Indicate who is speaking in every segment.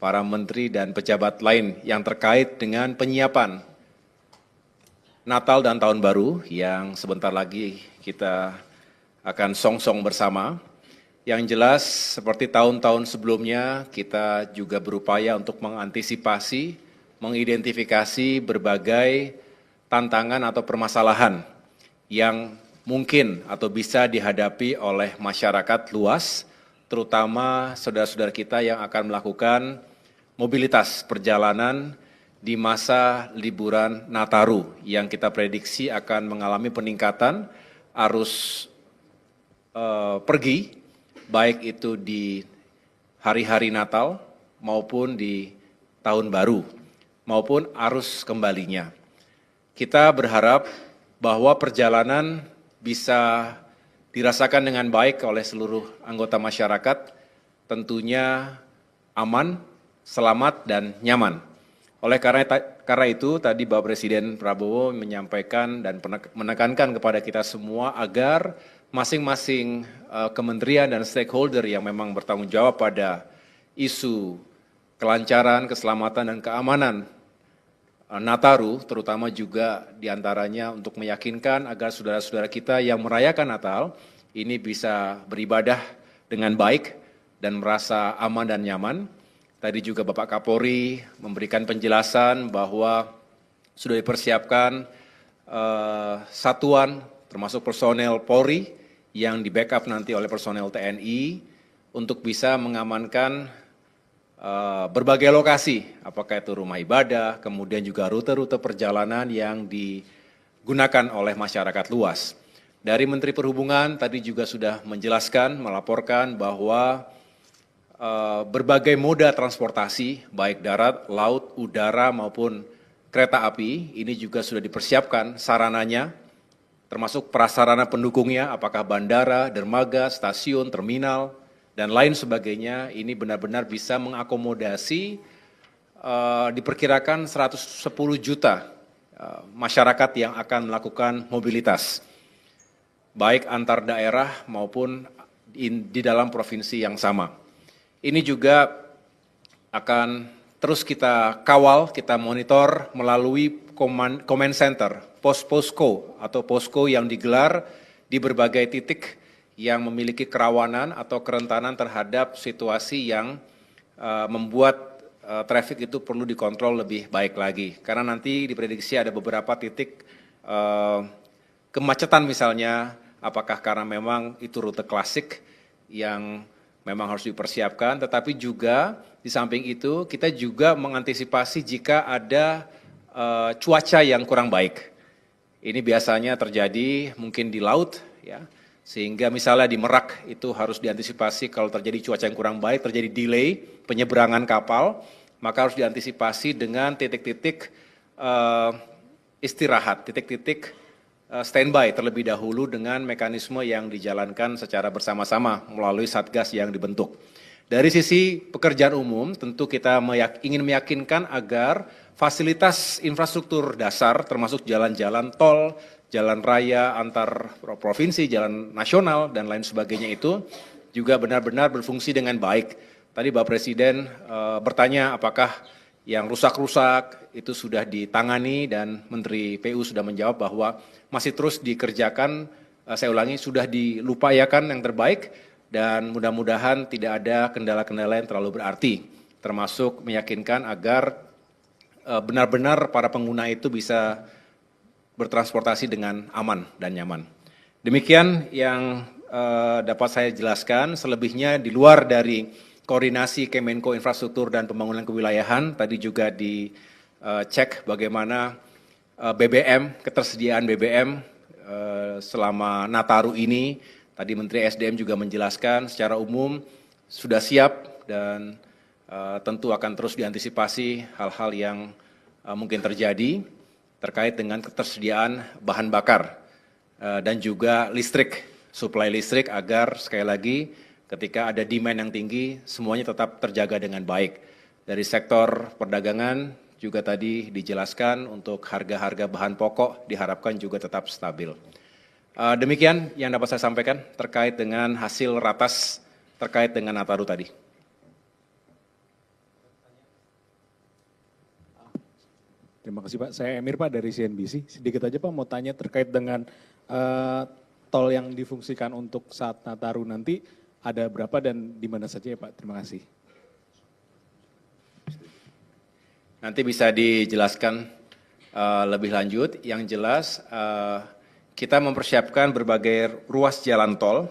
Speaker 1: para menteri dan pejabat lain yang terkait dengan penyiapan Natal dan Tahun Baru yang sebentar lagi kita akan song-song bersama. Yang jelas seperti tahun-tahun sebelumnya kita juga berupaya untuk mengantisipasi, mengidentifikasi berbagai tantangan atau permasalahan yang mungkin atau bisa dihadapi oleh masyarakat luas, terutama saudara-saudara kita yang akan melakukan mobilitas perjalanan di masa liburan Nataru yang kita prediksi akan mengalami peningkatan arus pergi, baik itu di hari-hari Natal maupun di Tahun Baru, maupun arus kembalinya. Kita berharap bahwa perjalanan bisa dirasakan dengan baik oleh seluruh anggota masyarakat, tentunya aman, selamat, dan nyaman. Oleh karena itu, tadi Bapak Presiden Prabowo menyampaikan dan menekankan kepada kita semua agar masing-masing kementerian dan stakeholder yang memang bertanggung jawab pada isu kelancaran, keselamatan, dan keamanan Nataru, terutama juga diantaranya untuk meyakinkan agar saudara-saudara kita yang merayakan Natal ini bisa beribadah dengan baik dan merasa aman dan nyaman. Tadi juga Bapak Kapolri memberikan penjelasan bahwa sudah dipersiapkan satuan termasuk personel Polri yang di-backup nanti oleh personel TNI untuk bisa mengamankan berbagai lokasi, apakah itu rumah ibadah, kemudian juga rute-rute perjalanan yang digunakan oleh masyarakat luas. Dari Menteri Perhubungan tadi juga sudah menjelaskan, melaporkan bahwa berbagai moda transportasi, baik darat, laut, udara maupun kereta api, ini juga sudah dipersiapkan sarananya, termasuk prasarana pendukungnya, apakah bandara, dermaga, stasiun, terminal, dan lain sebagainya, ini benar-benar bisa mengakomodasi diperkirakan 110 juta masyarakat yang akan melakukan mobilitas, baik antar daerah maupun di dalam provinsi yang sama. Ini juga akan terus kita kawal, kita monitor melalui command center, posko atau posko yang digelar di berbagai titik yang memiliki kerawanan atau kerentanan terhadap situasi yang membuat traffic itu perlu dikontrol lebih baik lagi. Karena nanti diprediksi ada beberapa titik kemacetan misalnya, apakah karena memang itu rute klasik yang memang harus dipersiapkan, tetapi juga di samping itu kita juga mengantisipasi jika ada cuaca yang kurang baik. Ini biasanya terjadi mungkin di laut, ya, sehingga misalnya di Merak itu harus diantisipasi kalau terjadi cuaca yang kurang baik, terjadi delay penyeberangan kapal, maka harus diantisipasi dengan titik-titik istirahat, titik-titik standby terlebih dahulu dengan mekanisme yang dijalankan secara bersama-sama melalui satgas yang dibentuk. Dari sisi pekerjaan umum, tentu kita ingin meyakinkan agar fasilitas infrastruktur dasar termasuk jalan-jalan tol, jalan raya antar provinsi, jalan nasional, dan lain sebagainya itu juga benar-benar berfungsi dengan baik. Tadi Bapak Presiden bertanya apakah yang rusak-rusak itu sudah ditangani dan Menteri PU sudah menjawab bahwa masih terus dikerjakan, saya ulangi, sudah dilupayakan yang terbaik dan mudah-mudahan tidak ada kendala-kendala yang terlalu berarti, termasuk meyakinkan agar benar-benar para pengguna itu bisa bertransportasi dengan aman dan nyaman. Demikian yang dapat saya jelaskan, selebihnya di luar dari koordinasi Kemenko Infrastruktur dan Pembangunan Kewilayahan, tadi juga dicek bagaimana BBM, ketersediaan BBM selama Nataru ini. Tadi Menteri SDM juga menjelaskan secara umum sudah siap dan tentu akan terus diantisipasi hal-hal yang mungkin terjadi terkait dengan ketersediaan bahan bakar dan juga listrik, suplai listrik agar sekali lagi ketika ada demand yang tinggi semuanya tetap terjaga dengan baik. Dari sektor perdagangan juga tadi dijelaskan untuk harga-harga bahan pokok diharapkan juga tetap stabil. Demikian yang dapat saya sampaikan terkait dengan hasil ratas terkait dengan Nataru tadi.
Speaker 2: Terima kasih Pak. Saya Emir Pak dari CNBC. Sedikit aja Pak mau tanya terkait dengan tol yang difungsikan untuk saat Nataru nanti ada berapa dan di mana saja ya Pak? Terima kasih.
Speaker 1: Nanti bisa dijelaskan lebih lanjut. Yang jelas kita mempersiapkan berbagai ruas jalan tol,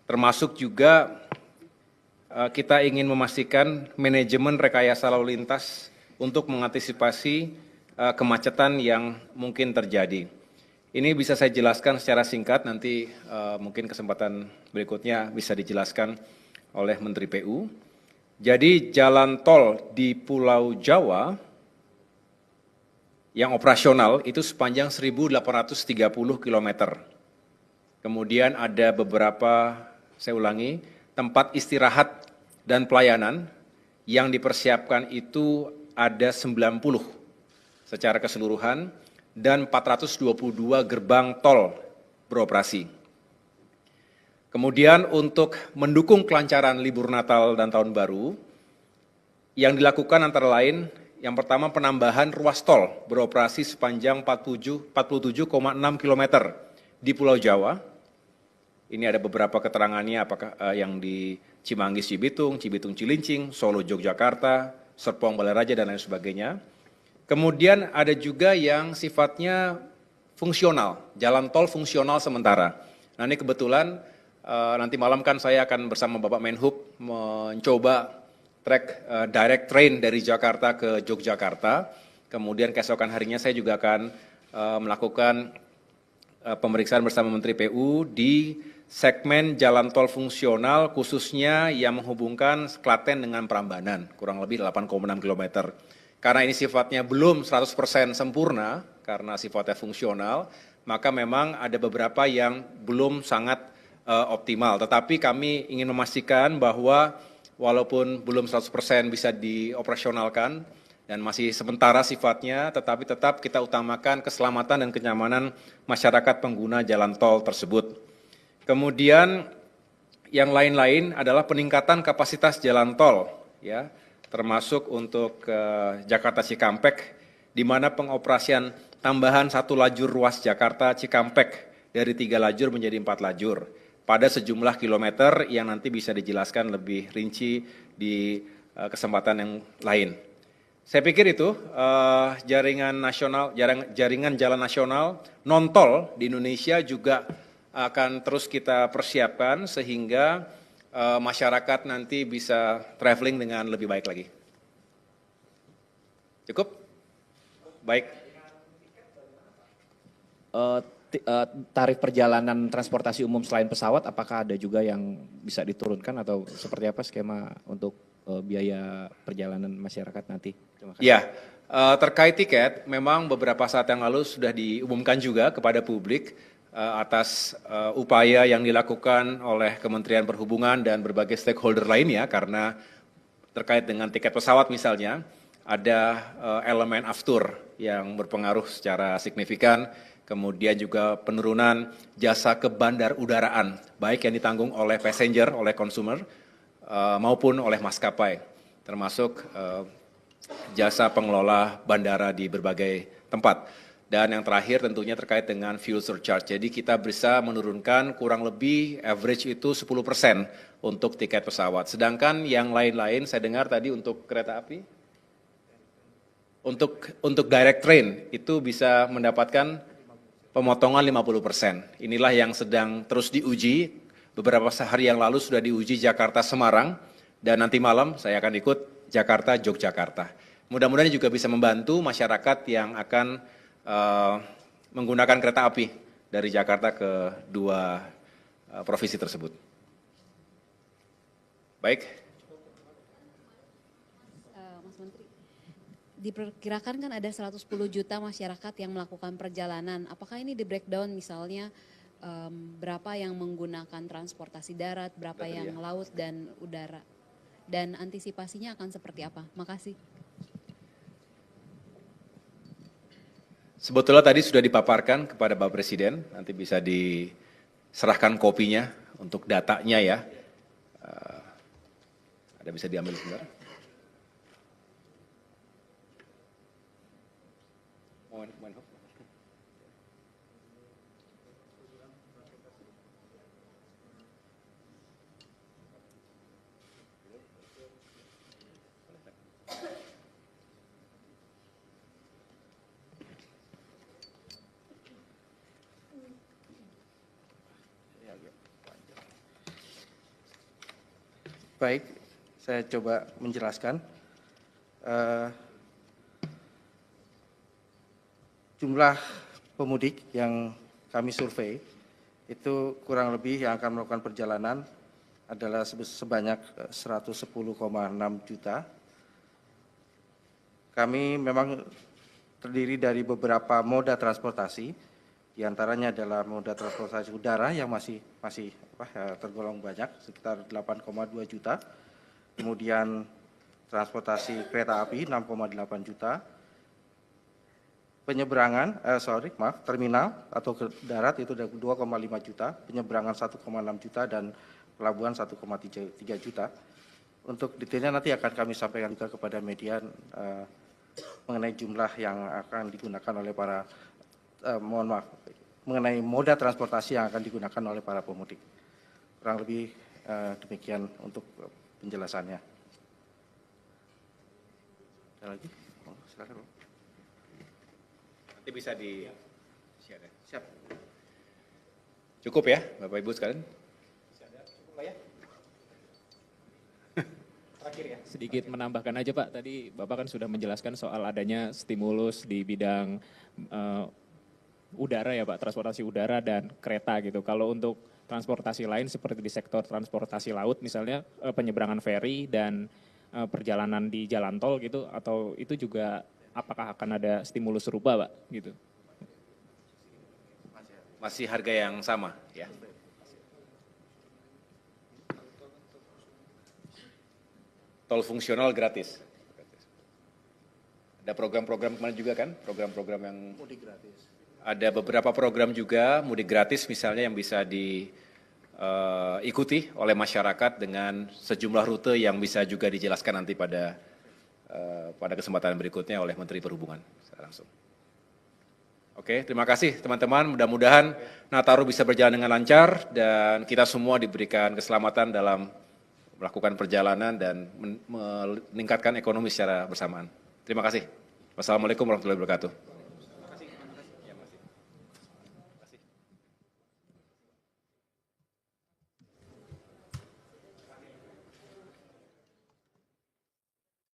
Speaker 1: termasuk juga kita ingin memastikan manajemen rekayasa lalu lintas untuk mengantisipasi kemacetan yang mungkin terjadi. Ini bisa saya jelaskan secara singkat, nanti mungkin kesempatan berikutnya bisa dijelaskan oleh Menteri PU. Jadi jalan tol di Pulau Jawa yang operasional itu sepanjang 1.830 km. Kemudian ada beberapa, saya ulangi, tempat istirahat dan pelayanan yang dipersiapkan itu ada 90 secara keseluruhan dan 422 gerbang tol beroperasi. Kemudian untuk mendukung kelancaran libur Natal dan Tahun Baru, yang dilakukan antara lain, yang pertama penambahan ruas tol beroperasi sepanjang 47,6 km di Pulau Jawa. Ini ada beberapa keterangannya, apakah yang di Cimanggis Cibitung, Cibitung Cilincing, Solo Yogyakarta, Serpong Balaraja, dan lain sebagainya. Kemudian ada juga yang sifatnya fungsional, jalan tol fungsional sementara. Nah ini kebetulan nanti malam kan saya akan bersama Bapak Menhub mencoba trek direct train dari Jakarta ke Yogyakarta. Kemudian keesokan harinya saya juga akan melakukan pemeriksaan bersama Menteri PU di segmen jalan tol fungsional khususnya yang menghubungkan Klaten dengan Prambanan, kurang lebih 8,6 km. Karena ini sifatnya belum 100% sempurna, karena sifatnya fungsional, maka memang ada beberapa yang belum sangat optimal. Tetapi kami ingin memastikan bahwa walaupun belum 100% bisa dioperasionalkan dan masih sementara sifatnya, tetapi tetap kita utamakan keselamatan dan kenyamanan masyarakat pengguna jalan tol tersebut. Kemudian yang lain-lain adalah peningkatan kapasitas jalan tol, ya, termasuk untuk Jakarta Cikampek, di mana pengoperasian tambahan 1 lajur ruas Jakarta Cikampek dari 3 lajur menjadi 4 lajur pada sejumlah kilometer yang nanti bisa dijelaskan lebih rinci di kesempatan yang lain. Saya pikir itu jaringan jalan nasional non tol di Indonesia juga akan terus kita persiapkan sehingga masyarakat nanti bisa traveling dengan lebih baik lagi. Cukup? Baik.
Speaker 3: Tarif perjalanan transportasi umum selain pesawat, apakah ada juga yang bisa diturunkan atau seperti apa skema untuk biaya perjalanan masyarakat nanti? Terima kasih.
Speaker 1: Ya, terkait tiket, memang beberapa saat yang lalu sudah diumumkan juga kepada publik atas upaya yang dilakukan oleh Kementerian Perhubungan dan berbagai stakeholder lainnya, karena terkait dengan tiket pesawat misalnya, ada elemen aftur yang berpengaruh secara signifikan, kemudian juga penurunan jasa ke bandar udaraan, baik yang ditanggung oleh passenger, oleh consumer, maupun oleh maskapai, termasuk jasa pengelola bandara di berbagai tempat. Dan yang terakhir tentunya terkait dengan fuel surcharge. Jadi kita bisa menurunkan kurang lebih average itu 10% untuk tiket pesawat. Sedangkan yang lain-lain saya dengar tadi untuk kereta api, untuk direct train itu bisa mendapatkan pemotongan 50%. Inilah yang sedang terus diuji. Beberapa hari yang lalu sudah diuji Jakarta Semarang, dan nanti malam saya akan ikut Jakarta Yogyakarta. Mudah-mudahan juga bisa membantu masyarakat yang akan menggunakan kereta api dari Jakarta ke 2 provinsi tersebut. Baik.
Speaker 4: Mas Menteri, diperkirakan kan ada 110 juta masyarakat yang melakukan perjalanan. Apakah ini di breakdown misalnya berapa yang menggunakan transportasi darat, berapa yang laut dan udara? Dan antisipasinya akan seperti apa? Makasih.
Speaker 1: Sebetulnya tadi sudah dipaparkan kepada Bapak Presiden, nanti bisa diserahkan kopinya untuk datanya ya. Ada bisa diambil sebentar.
Speaker 5: Baik, saya coba menjelaskan. Jumlah pemudik yang kami survei itu kurang lebih yang akan melakukan perjalanan adalah sebanyak 110,6 juta. Kami memang terdiri dari beberapa moda transportasi, diantaranya adalah moda transportasi udara yang masih tergolong banyak, sekitar 8,2 juta. Kemudian transportasi kereta api 6,8 juta. Penyeberangan, terminal atau ke darat itu 2,5 juta, penyeberangan 1,6 juta, dan pelabuhan 1,3 juta. Untuk detailnya nanti akan kami sampaikan juga kepada media mengenai jumlah yang akan digunakan oleh para, mengenai moda transportasi yang akan digunakan oleh para pemudik. Kurang lebih demikian untuk penjelasannya. Ada lagi? Silakan.
Speaker 1: Nanti bisa di share ya.
Speaker 5: Siap.
Speaker 1: Cukup ya, Bapak Ibu sekalian?
Speaker 3: Sedikit menambahkan aja Pak, tadi Bapak kan sudah menjelaskan soal adanya stimulus di bidang udara ya Pak, transportasi udara dan kereta gitu. Kalau untuk transportasi lain seperti di sektor transportasi laut misalnya penyeberangan feri dan perjalanan di jalan tol gitu, atau itu juga apakah akan ada stimulus serupa Pak gitu?
Speaker 1: Masih harga yang sama ya. Tol fungsional gratis. Ada program-program kemarin juga kan, program-program yang
Speaker 5: Mudik gratis.
Speaker 1: ada beberapa program juga mudik gratis misalnya yang bisa diikuti oleh masyarakat dengan sejumlah rute yang bisa juga dijelaskan nanti pada kesempatan berikutnya oleh Menteri Perhubungan secara langsung. Oke, terima kasih teman-teman. Mudah-mudahan Nataru bisa berjalan dengan lancar dan kita semua diberikan keselamatan dalam melakukan perjalanan dan meningkatkan ekonomi secara bersamaan. Terima kasih. Wassalamualaikum warahmatullahi wabarakatuh.